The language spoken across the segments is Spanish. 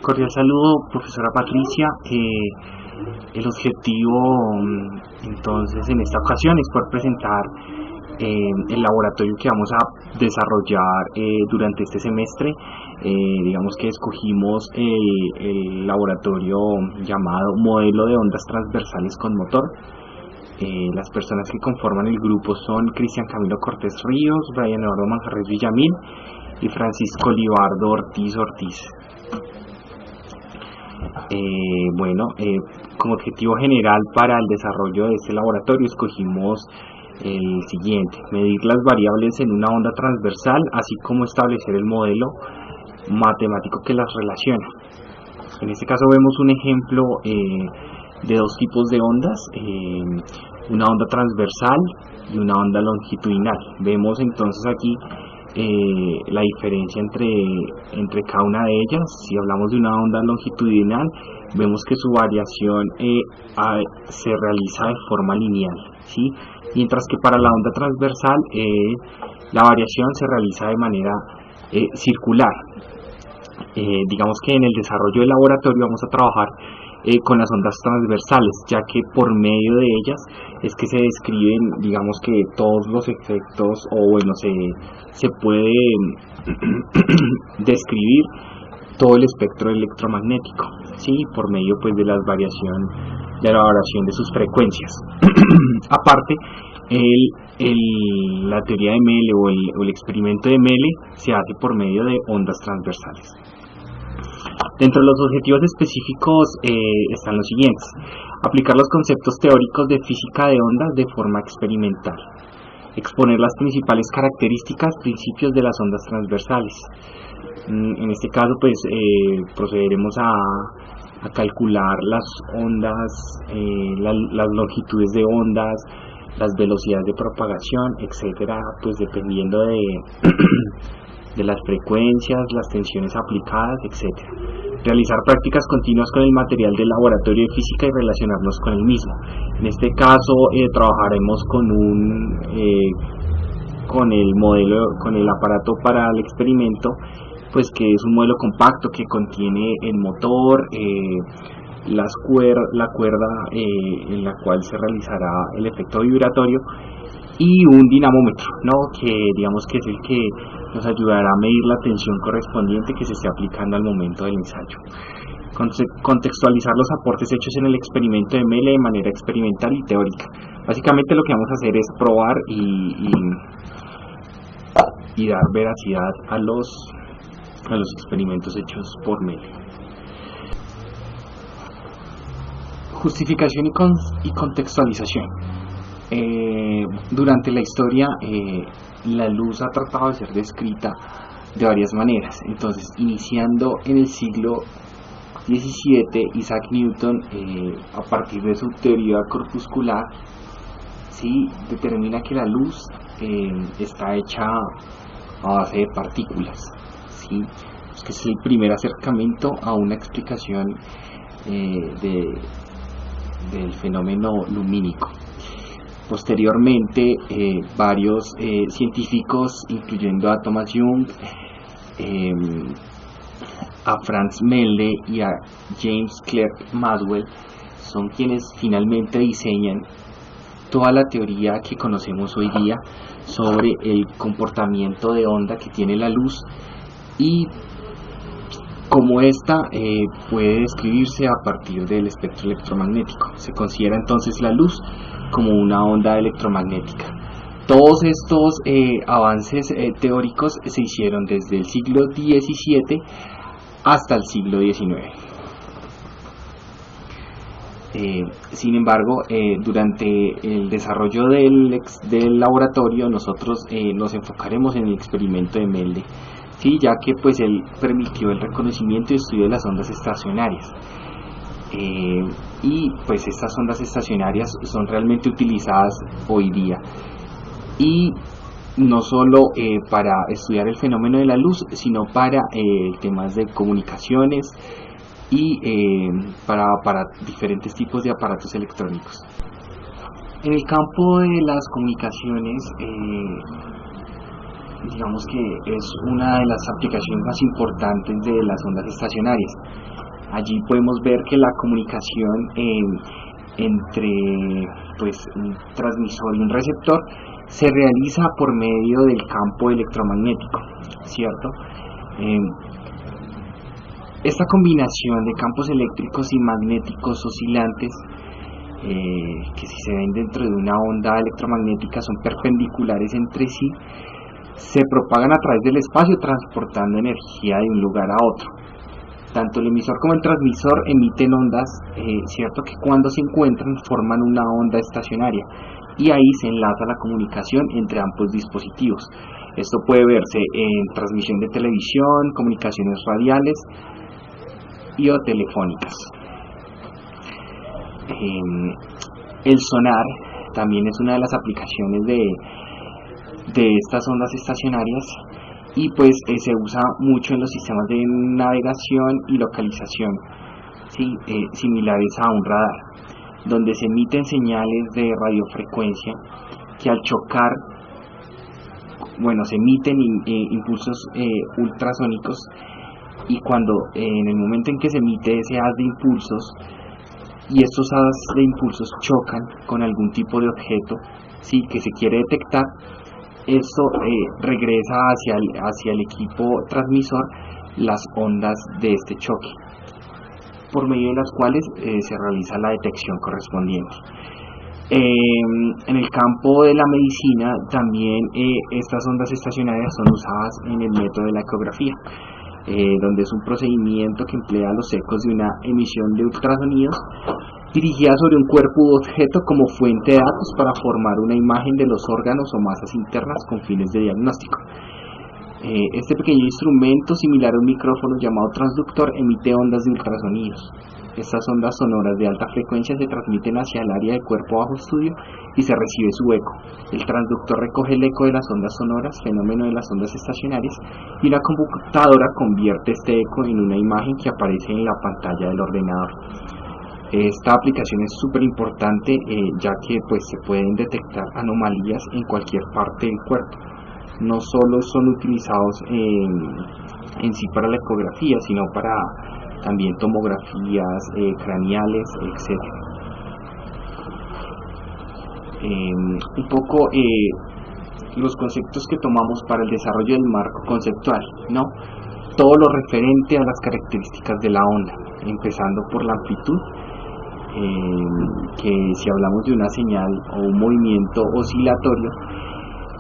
Cordial saludo, profesora Patricia. El objetivo entonces en esta ocasión es poder presentar el laboratorio que vamos a desarrollar durante este semestre. Digamos que escogimos el laboratorio llamado Modelo de Ondas Transversales con Motor. Las personas que conforman el grupo son Cristian Camilo Cortés Ríos, Brian Eduardo Manjarres Villamil y Francisco Libardo Ortiz. Como objetivo general para el desarrollo de este laboratorio escogimos el siguiente: medir las variables en una onda transversal, así como establecer el modelo matemático que las relaciona. En este caso vemos un ejemplo de dos tipos de ondas, una onda transversal y una onda longitudinal. Vemos entonces aquí la diferencia entre cada una de ellas. Si hablamos de una onda longitudinal, vemos que su variación se realiza de forma lineal, ¿sí? Mientras que para la onda transversal la variación se realiza de manera circular. Digamos que en el desarrollo del laboratorio vamos a trabajar con las ondas transversales, ya que por medio de ellas es que se describen, digamos que todos los efectos, o bueno, se puede describir todo el espectro electromagnético, ¿sí? Por medio pues de la variación de sus frecuencias. Aparte, la teoría de Melle o el experimento de Melle se hace por medio de ondas transversales. Dentro de los objetivos específicos están los siguientes: aplicar los conceptos teóricos de física de ondas de forma experimental, exponer las principales características, principios de las ondas transversales. En este caso pues procederemos a calcular las ondas, las longitudes de ondas, las velocidades de propagación, etcétera, pues dependiendo de las frecuencias, las tensiones aplicadas, etcétera. Realizar prácticas continuas con el material del laboratorio de física y relacionarnos con el mismo. En este caso trabajaremos con el modelo, con el aparato para el experimento, pues que es un modelo compacto que contiene el motor, la cuerda en la cual se realizará el efecto vibratorio, y un dinamómetro, ¿no? Que digamos que es el que nos ayudará a medir la tensión correspondiente que se esté aplicando al momento del ensayo. Contextualizar los aportes hechos en el experimento de Melle de manera experimental y teórica. Básicamente lo que vamos a hacer es probar y dar veracidad a los experimentos hechos por Melle. Justificación y contextualización. Durante la historia la luz ha tratado de ser descrita de varias maneras. Entonces, iniciando en el siglo XVII, Isaac Newton, a partir de su teoría corpuscular, ¿sí?, determina que la luz está hecha a base de partículas, ¿sí? Pues que es el primer acercamiento a una explicación del fenómeno lumínico. Posteriormente, varios científicos, incluyendo a Thomas Young, a Franz Melle y a James Clerk Maxwell, son quienes finalmente diseñan toda la teoría que conocemos hoy día sobre el comportamiento de onda que tiene la luz y cómo ésta puede describirse a partir del espectro electromagnético. Se considera entonces la luz como una onda electromagnética. Todos estos avances teóricos se hicieron desde el siglo XVII hasta el siglo XIX. Sin embargo, durante el desarrollo del laboratorio nosotros nos enfocaremos en el experimento de Melle, ¿sí?, ya que pues él permitió el reconocimiento y estudio de las ondas estacionarias. Y pues estas ondas estacionarias son realmente utilizadas hoy día, y no solo para estudiar el fenómeno de la luz, sino para temas de comunicaciones y para diferentes tipos de aparatos electrónicos. En el campo de las comunicaciones digamos que es una de las aplicaciones más importantes de las ondas estacionarias. Allí podemos ver que la comunicación entre pues un transmisor y un receptor se realiza por medio del campo electromagnético, ¿cierto? Esta combinación de campos eléctricos y magnéticos oscilantes, que si se ven dentro de una onda electromagnética son perpendiculares entre sí, se propagan a través del espacio transportando energía de un lugar a otro. Tanto el emisor como el transmisor emiten ondas, cierto, que cuando se encuentran forman una onda estacionaria, y ahí se enlaza la comunicación entre ambos dispositivos. Esto puede verse en transmisión de televisión, comunicaciones radiales y o telefónicas. El sonar también es una de las aplicaciones de estas ondas estacionarias, y pues se usa mucho en los sistemas de navegación y localización, ¿sí? Similares a un radar, donde se emiten señales de radiofrecuencia que al chocar, se emiten impulsos ultrasónicos, y cuando en el momento en que se emite ese haz de impulsos y estos haz de impulsos chocan con algún tipo de objeto, ¿sí?, que se quiere detectar, esto regresa hacia el equipo transmisor las ondas de este choque, por medio de las cuales se realiza la detección correspondiente. En el campo de la medicina también estas ondas estacionarias son usadas en el método de la ecografía, donde es un procedimiento que emplea los ecos de una emisión de ultrasonidos dirigida sobre un cuerpo u objeto como fuente de datos para formar una imagen de los órganos o masas internas con fines de diagnóstico. Este pequeño instrumento, similar a un micrófono llamado transductor, emite ondas de ultrasonidos. Estas ondas sonoras de alta frecuencia se transmiten hacia el área del cuerpo bajo estudio y se recibe su eco. El transductor recoge el eco de las ondas sonoras, fenómeno de las ondas estacionarias, y una computadora convierte este eco en una imagen que aparece en la pantalla del ordenador. Esta aplicación es súper importante, ya que pues se pueden detectar anomalías en cualquier parte del cuerpo. No solo son utilizados en sí para la ecografía, sino para también tomografías craneales, etc. Un poco los conceptos que tomamos para el desarrollo del marco conceptual, ¿no? Todo lo referente a las características de la onda, empezando por la amplitud, que si hablamos de una señal o un movimiento oscilatorio,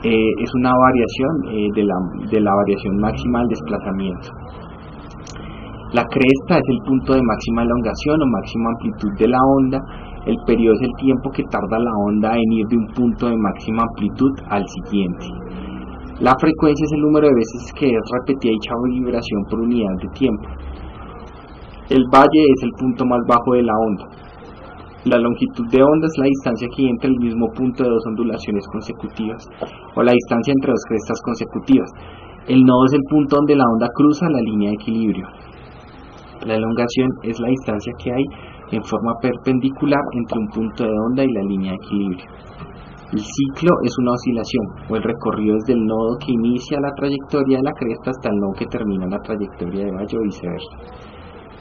es una variación de la variación máxima del desplazamiento. La cresta es el punto de máxima elongación o máxima amplitud de la onda. El periodo es el tiempo que tarda la onda en ir de un punto de máxima amplitud al siguiente. La frecuencia es el número de veces que es repetida dicha vibración por unidad de tiempo. El valle es el punto más bajo de la onda. La longitud de onda es la distancia que hay entre el mismo punto de dos ondulaciones consecutivas, o la distancia entre dos crestas consecutivas. El nodo es el punto donde la onda cruza la línea de equilibrio. La elongación es la distancia que hay en forma perpendicular entre un punto de onda y la línea de equilibrio. El ciclo es una oscilación, o el recorrido desde el nodo que inicia la trayectoria de la cresta hasta el nodo que termina la trayectoria de valle o viceversa.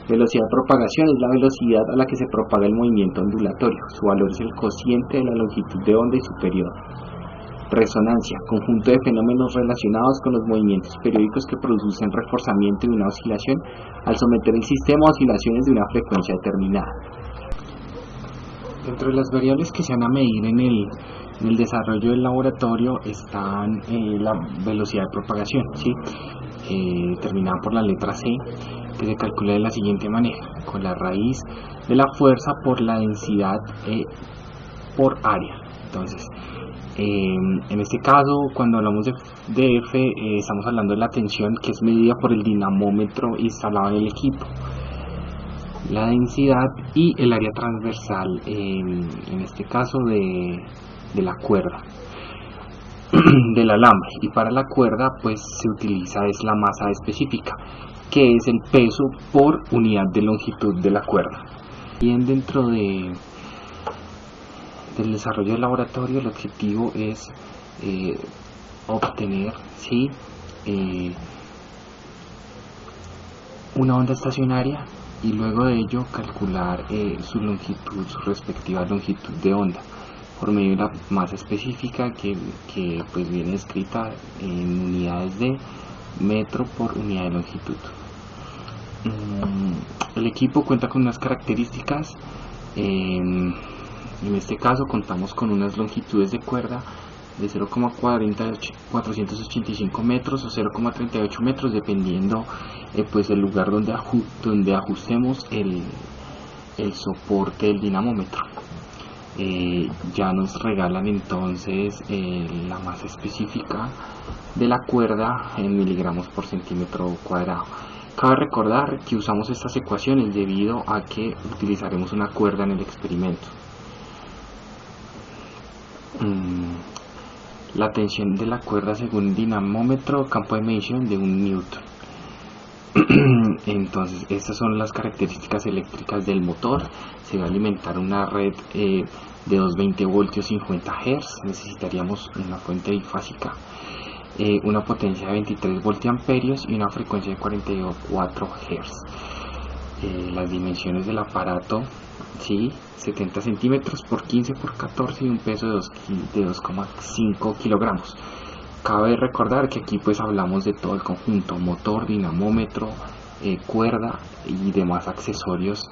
Velocidad de propagación es la velocidad a la que se propaga el movimiento ondulatorio. Su valor es el cociente de la longitud de onda y su periodo. Resonancia, conjunto de fenómenos relacionados con los movimientos periódicos que producen reforzamiento de una oscilación al someter el sistema a oscilaciones de una frecuencia determinada. Dentro de las variables que se van a medir en el desarrollo del laboratorio están la velocidad de propagación, ¿sí? Determinada por la letra C, que se calcula de la siguiente manera, con la raíz de la fuerza por la densidad por área. Entonces, en este caso, cuando hablamos de F, estamos hablando de la tensión, que es medida por el dinamómetro instalado en el equipo, la densidad y el área transversal, en este caso de la cuerda, del alambre. Y para la cuerda pues se utiliza la masa específica, que es el peso por unidad de longitud de la cuerda. Bien, dentro del desarrollo del laboratorio, el objetivo es obtener, ¿sí? Una onda estacionaria y luego de ello calcular su longitud, su respectiva longitud de onda por medio de la masa específica que pues viene escrita en unidades de metro por unidad de longitud. El equipo cuenta con unas características. En este caso contamos con unas longitudes de cuerda de 0,485 metros o 0,38 metros, dependiendo pues el lugar donde ajustemos el soporte del dinamómetro. Ya nos regalan entonces la masa específica de la cuerda en miligramos por centímetro cuadrado. Cabe recordar que usamos estas ecuaciones debido a que utilizaremos una cuerda en el experimento. La tensión de la cuerda según el dinamómetro, campo de medición de 1 newton. Entonces estas son las características eléctricas del motor. Se va a alimentar una red de 220 voltios 50 Hz. Necesitaríamos una fuente bifásica, una potencia de 23 voltiamperios y una frecuencia de 44 Hz. Las dimensiones del aparato, ¿sí? 70 centímetros por 15 por 14 y un peso de 2,5 kilogramos. Cabe recordar que aquí pues hablamos de todo el conjunto: motor, dinamómetro, cuerda y demás accesorios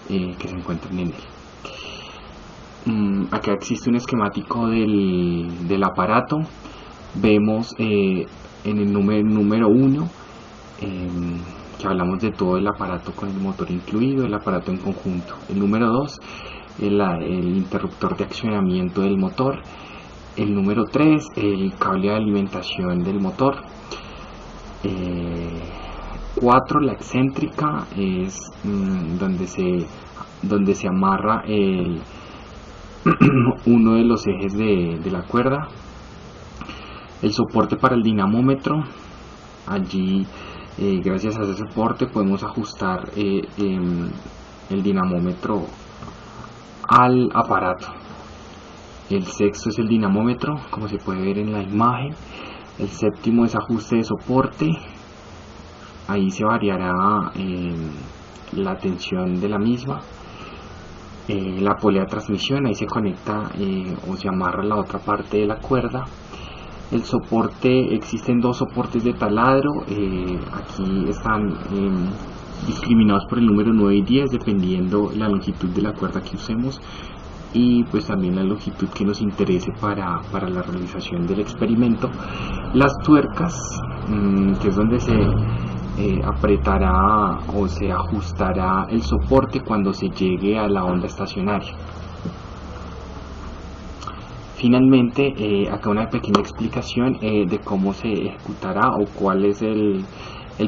que se encuentran en él. Acá existe un esquemático del aparato. Vemos en el número 1 que hablamos de todo el aparato con el motor incluido, el aparato en conjunto. El número 2, el interruptor de accionamiento del motor. El número 3, el cable de alimentación del motor. 4, la excéntrica, es donde se amarra uno de los ejes de la cuerda. El soporte para el dinamómetro. Allí, gracias a ese soporte, podemos ajustar el dinamómetro al aparato. El sexto es el dinamómetro, como se puede ver en la imagen. El séptimo es ajuste de soporte. Ahí se variará la tensión de la misma. La polea de transmisión, ahí se conecta o se amarra la otra parte de la cuerda. El soporte, existen 2 soportes de taladro. Aquí están discriminados por el número 9 y 10, dependiendo la longitud de la cuerda que usemos y pues también la longitud que nos interese para la realización del experimento. Las tuercas, que es donde se apretará o se ajustará el soporte cuando se llegue a la onda estacionaria. Finalmente, acá una pequeña explicación de cómo se ejecutará o cuál es el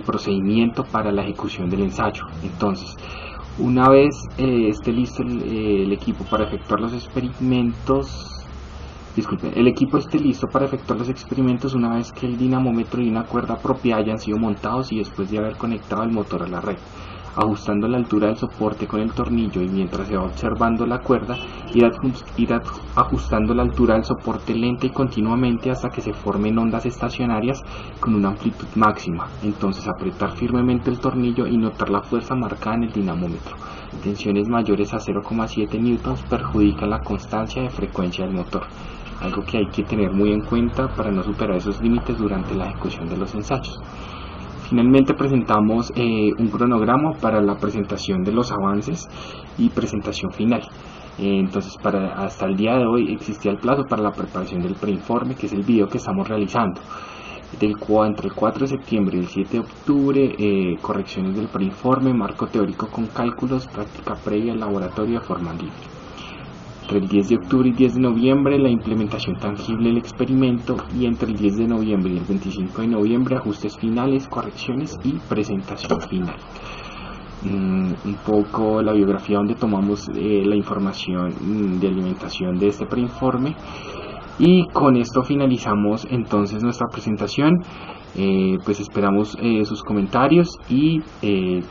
procedimiento para la ejecución del ensayo. Entonces, una vez esté listo el equipo para efectuar los experimentos, el equipo esté listo para efectuar los experimentos una vez que el dinamómetro y una cuerda propia hayan sido montados y después de haber conectado el motor a la red, ajustando la altura del soporte con el tornillo, y mientras se va observando la cuerda, ir ajustando la altura del soporte lenta y continuamente hasta que se formen ondas estacionarias con una amplitud máxima. Entonces apretar firmemente el tornillo y notar la fuerza marcada en el dinamómetro. Tensiones mayores a 0,7 newtons perjudican la constancia de frecuencia del motor, algo que hay que tener muy en cuenta para no superar esos límites durante la ejecución de los ensayos. Finalmente presentamos un cronograma para la presentación de los avances y presentación final. Entonces, hasta el día de hoy existía el plazo para la preparación del preinforme, que es el video que estamos realizando. Entre el 4 de septiembre y el 7 de octubre, correcciones del preinforme, marco teórico con cálculos, práctica previa, laboratorio de forma libre. Entre el 10 de octubre y 10 de noviembre, la implementación tangible del experimento, y entre el 10 de noviembre y el 25 de noviembre, ajustes finales, correcciones y presentación final. Un poco la biografía donde tomamos la información de alimentación de este preinforme. Y con esto finalizamos entonces nuestra presentación. Pues esperamos sus comentarios y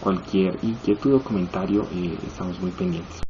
cualquier inquietud o comentario, estamos muy pendientes.